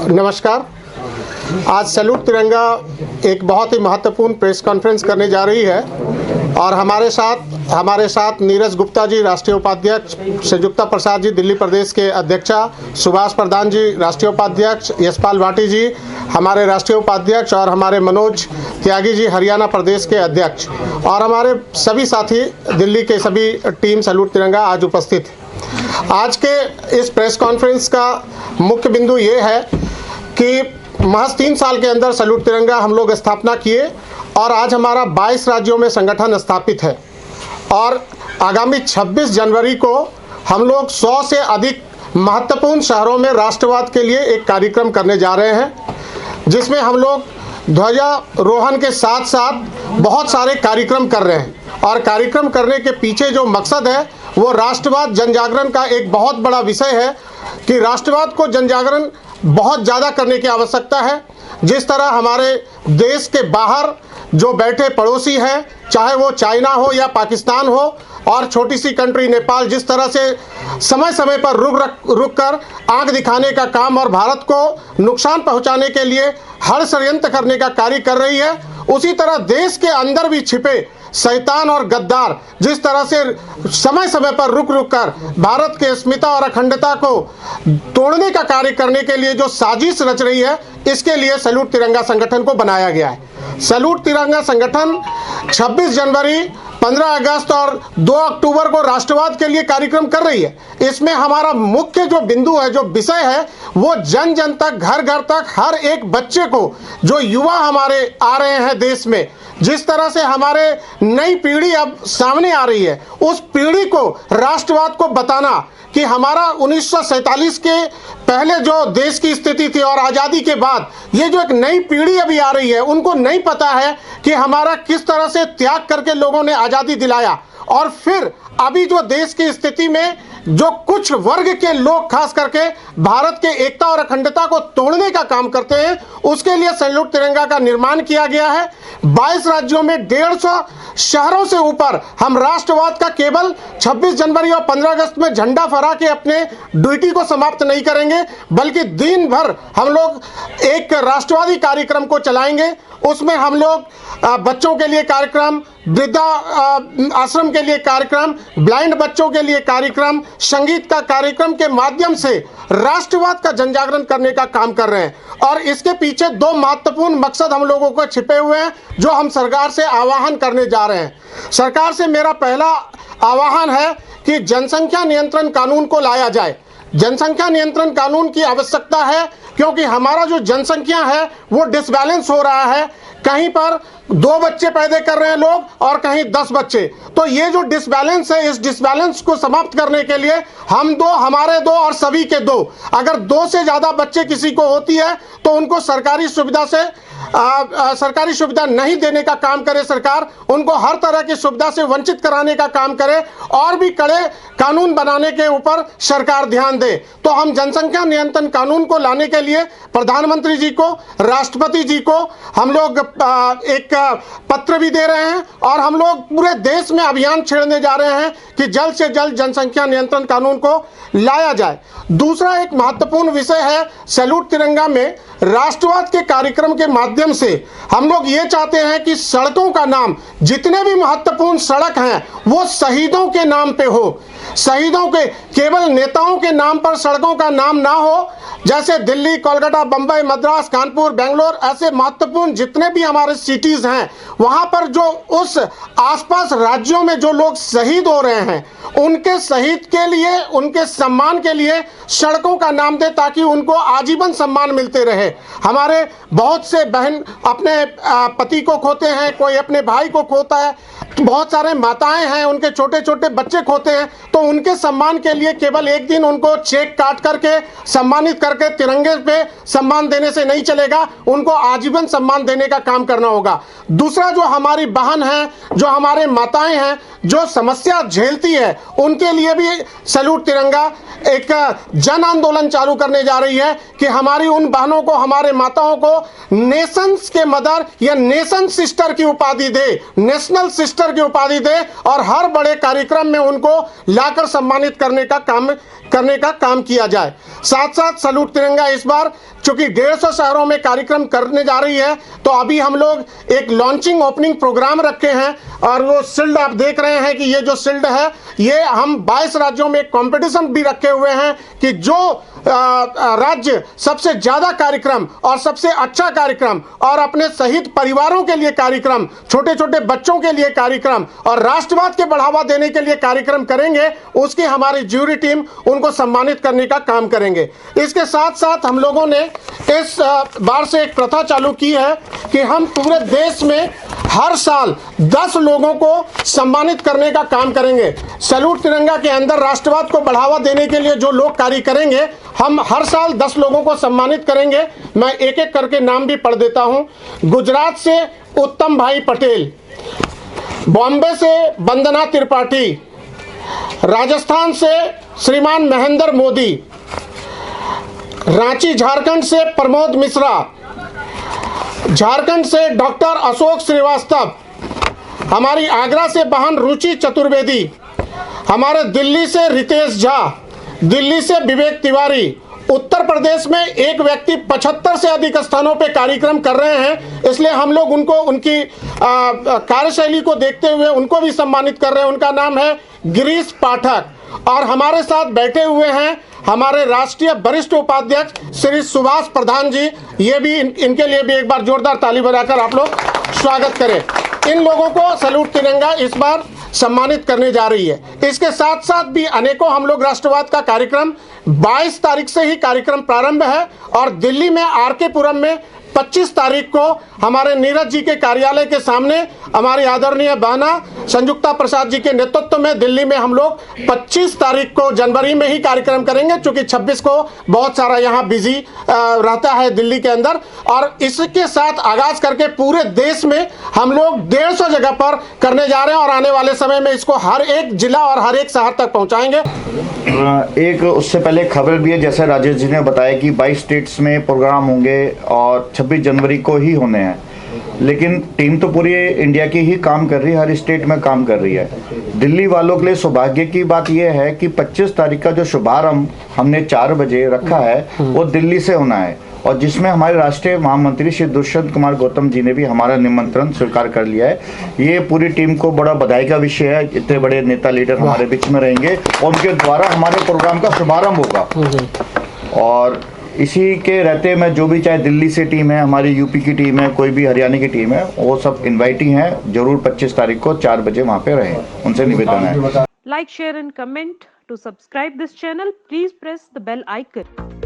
नमस्कार। आज सैल्यूट तिरंगा एक बहुत ही महत्वपूर्ण प्रेस कॉन्फ्रेंस करने जा रही है और हमारे साथ नीरज गुप्ता जी राष्ट्रीय उपाध्यक्ष, संयुक्ता प्रसाद जी दिल्ली प्रदेश के अध्यक्षा, सुभाष प्रधान जी राष्ट्रीय उपाध्यक्ष, यशपाल भाटी जी हमारे राष्ट्रीय उपाध्यक्ष और हमारे मनोज त्यागी जी हरियाणा प्रदेश के अध्यक्ष और हमारे सभी साथी दिल्ली के सभी टीम सैल्यूट तिरंगा आज उपस्थित हैं। आज के इस प्रेस कॉन्फ्रेंस का मुख्य बिंदु ये है कि महज 3 साल के अंदर सैल्यूट तिरंगा हम लोग स्थापना किए और आज हमारा 22 राज्यों में संगठन स्थापित है और आगामी 26 जनवरी को हम लोग 100 से अधिक महत्वपूर्ण शहरों में राष्ट्रवाद के लिए एक कार्यक्रम करने जा रहे हैं, जिसमें हम लोग ध्वजारोहण के साथ साथ बहुत सारे कार्यक्रम कर रहे हैं और कार्यक्रम करने के पीछे जो मकसद है वो राष्ट्रवाद जनजागरण का एक बहुत बड़ा विषय है कि राष्ट्रवाद को जनजागरण बहुत ज़्यादा करने की आवश्यकता है। जिस तरह हमारे देश के बाहर जो बैठे पड़ोसी हैं, चाहे वो चाइना हो या पाकिस्तान हो और छोटी सी कंट्री नेपाल, जिस तरह से समय समय पर रुक कर आंख दिखाने का काम और भारत को नुकसान पहुंचाने के लिए हर षड्यंत्र करने का कार्य कर रही है, उसी तरह देश के अंदर भी छिपे शैतान और गद्दार जिस तरह से समय समय पर रुक कर भारत के अस्मिता और अखंडता को तोड़ने का कार्य करने के लिए जो साजिश रच रही है, इसके लिए सैल्यूट तिरंगा संगठन को बनाया गया है। सैल्यूट तिरंगा संगठन 26 जनवरी, 15 अगस्त और 2 अक्टूबर को राष्ट्रवाद के लिए कार्यक्रम कर रही है। इसमें हमारा मुख्य जो बिंदु है, जो विषय है, वो जन जन तक, घर घर तक, हर एक बच्चे को, जो युवा हमारे आ रहे हैं देश में, जिस तरह से हमारे नई पीढ़ी अब सामने आ रही है, उस पीढ़ी को राष्ट्रवाद को बताना कि हमारा 1947 के पहले जो देश की स्थिति थी और आज़ादी के बाद ये जो एक नई पीढ़ी अभी आ रही है, उनको नहीं पता है कि हमारा किस तरह से त्याग करके लोगों ने आज़ादी दिलाया और फिर अभी जो देश की स्थिति में जो कुछ वर्ग के लोग खास करके भारत के एकता और अखंडता को तोड़ने का काम करते हैं, उसके लिए सैल्यूट तिरंगा का निर्माण किया गया है। 22 राज्यों में 150 शहरों से ऊपर हम राष्ट्रवाद का केवल 26 जनवरी और 15 अगस्त में झंडा फहरा के अपने ड्यूटी को समाप्त नहीं करेंगे, बल्कि दिन भर हम लोग एक राष्ट्रवादी कार्यक्रम को चलाएंगे। उसमें हम लोग बच्चों के लिए कार्यक्रम, वृद्धा आश्रम के लिए कार्यक्रम, ब्लाइंड बच्चों के लिए कार्यक्रम, संगीत का कार्यक्रम के माध्यम से राष्ट्रवाद का जनजागरण करने का काम कर रहे हैं और इसके पीछे 2 महत्वपूर्ण मकसद हम लोगों को छिपे हुए हैं, जो हम सरकार से आह्वान करने जा रहे हैं। सरकार से मेरा पहला आह्वान है कि जनसंख्या नियंत्रण कानून को लाया जाए। जनसंख्या नियंत्रण कानून की आवश्यकता है क्योंकि हमारा जो जनसंख्या है वो डिसबैलेंस हो रहा है। कहीं पर 2 बच्चे पैदा कर रहे हैं लोग और कहीं 10 बच्चे। तो ये जो डिसबैलेंस है, इस डिसबैलेंस को समाप्त करने के लिए हम 2, हमारे 2 और सभी के 2, अगर 2 से ज़्यादा बच्चे किसी को होती है तो उनको सरकारी सुविधा नहीं देने का काम करे सरकार, उनको हर तरह की सुविधा से वंचित कराने का काम करे और भी कड़े कानून बनाने के ऊपर सरकार ध्यान दे। तो हम जनसंख्या नियंत्रण कानून को लाने के लिए प्रधानमंत्री जी को, राष्ट्रपति जी को हम लोग एक पत्र भी दे रहे हैं और हम लोग पूरे देश में अभियान छेड़ने जा रहे हैं कि जल्द से जल्द जनसंख्या नियंत्रण कानून को लाया जाए। दूसरा एक महत्वपूर्ण विषय है, सैल्यूट तिरंगा में राष्ट्रवाद के कार्यक्रम के माध्यम से हम लोग ये चाहते हैं कि सड़कों का नाम, जितने भी महत्वपूर्ण सड़क हैं, वो शहीदों के नाम पे हो। शहीदों के, केवल नेताओं के नाम पर सड़कों का नाम ना हो। जैसे दिल्ली, कोलकाता, बंबई, मद्रास, कानपुर, बेंगलोर, ऐसे महत्वपूर्ण जितने भी हमारे सिटीज हैं, वहां पर जो उस आसपास राज्यों में जो लोग शहीद हो रहे हैं, उनके शहीद के लिए, उनके सम्मान के लिए सड़कों का नाम दे ताकि उनको आजीवन सम्मान मिलते रहे। हमारे बहुत से बहन अपने पति को खोते हैं, कोई अपने भाई को खोता है, बहुत सारे माताएं हैं, उनके छोटे छोटे बच्चे खोते हैं, तो उनके सम्मान के लिए केवल एक दिन उनको चेक काट करके सम्मानित करके तिरंगे पे सम्मान देने से नहीं चलेगा, उनको आजीवन सम्मान देने का काम करना होगा। दूसरा, जो हमारी बहन है, जो हमारे माताएं हैं, जो समस्या झेलती है, उनके लिए भी सैल्यूट तिरंगा एक जन आंदोलन चालू करने जा रही है कि हमारी उन बहनों को, हमारे माताओं को नेशंस के मदर या नेशन सिस्टर की उपाधि दे, नेशनल सिस्टर की उपाधि दे और हर बड़े कार्यक्रम में उनको लाकर सम्मानित करने का काम करने का काम किया जाए। साथ साथ सैल्यूट तिरंगा इस बार चूंकि 150 शहरों में कार्यक्रम करने जा रही है, तो अभी हम लोग एक लॉन्चिंग ओपनिंग प्रोग्राम रखे हैं और वो शील्ड आप देख रहे हैं कि ये जो शील्ड है, ये हम 22 राज्यों में एक कंपटीशन भी रखे हुए हैं कि जो राज्य सबसे ज्यादा कार्यक्रम और सबसे अच्छा कार्यक्रम और अपने शहीद परिवारों के लिए कार्यक्रम, छोटे छोटे बच्चों के लिए कार्यक्रम और राष्ट्रवाद के बढ़ावा देने के लिए कार्यक्रम करेंगे, उसकी हमारी ज्यूरी टीम उनको सम्मानित करने का काम करेंगे। इसके साथ साथ हम लोगों ने इस बार से एक प्रथा चालू की है कि हम पूरे देश में हर साल 10 लोगों को सम्मानित करने का काम करेंगे। सैल्यूट तिरंगा के अंदर राष्ट्रवाद को बढ़ावा देने के लिए जो लोग कार्य करेंगे, हम हर साल 10 लोगों को सम्मानित करेंगे। मैं एक एक करके नाम भी पढ़ देता हूं। गुजरात से उत्तम भाई पटेल, बॉम्बे से वंदना त्रिपाठी, राजस्थान से श्रीमान महेंद्र मोदी, रांची झारखंड से प्रमोद मिश्रा, झारखंड से डॉक्टर अशोक श्रीवास्तव, हमारी आगरा से बहन रुचि चतुर्वेदी, हमारे दिल्ली से रितेश झा, दिल्ली से विवेक तिवारी, उत्तर प्रदेश में एक व्यक्ति 75 से अधिक स्थानों पे कार्यक्रम कर रहे हैं, इसलिए हम लोग उनको उनकी कार्यशैली को देखते हुए उनको भी सम्मानित कर रहे हैं। उनका नाम है गिरीश पाठक। और हमारे साथ बैठे हुए हैं हमारे राष्ट्रीय वरिष्ठ उपाध्यक्ष श्री सुभाष प्रधान जी, ये भी इनके लिए भी एक बार जोरदार ताली बजाकर आप लोग स्वागत करें। इन लोगों को सैल्यूट तिरंगा इस बार सम्मानित करने जा रही है। इसके साथ साथ भी अनेकों हम लोग राष्ट्रवाद का कार्यक्रम 22 तारीख से ही कार्यक्रम प्रारंभ है और दिल्ली में आर.के. पुरम में 25 तारीख को हमारे नीरज जी के कार्यालय के सामने हमारी आदरणीय बहना संजुक्ता प्रसाद जी के नेतृत्व में दिल्ली में हम लोग 25 तारीख को जनवरी में ही कार्यक्रम करेंगे, क्योंकि 26 को बहुत सारा यहाँ बिजी रहता है दिल्ली के अंदर। और इसके साथ आगाज करके पूरे देश में हम लोग 150 जगह पर करने जा रहे हैं और आने वाले समय में इसको हर एक जिला और हर एक शहर तक पहुँचाएंगे। एक उससे पहले खबर भी है, जैसे राजेश जी ने बताया कि 22 स्टेट्स में प्रोग्राम होंगे और 26 जनवरी को ही होने हैं, लेकिन टीम तो पूरी इंडिया की ही काम कर रही है, हर स्टेट में काम कर रही है। दिल्ली वालों के लिए सौभाग्य की बात यह है कि 25 तारीख का जो शुभारंभ हमने 4 बजे रखा है वो दिल्ली से होना है, और जिसमें हमारे राष्ट्रीय महामंत्री श्री दुष्यंत कुमार गौतम जी ने भी हमारा निमंत्रण स्वीकार कर लिया है। ये पूरी टीम को बड़ा बधाई का विषय है, इतने बड़े नेता लीडर हमारे बीच में रहेंगे और उनके द्वारा हमारे प्रोग्राम का शुभारंभ होगा। और इसी के रहते में जो भी चाहे दिल्ली से टीम है, हमारी यूपी की टीम है, कोई भी हरियाणा की टीम है, वो सब इन्वाइटिंग है। जरूर 25 तारीख को 4 बजे वहाँ पे रहें, उनसे निवेदन है। Like, share and comment. To subscribe this channel, please press the bell icon.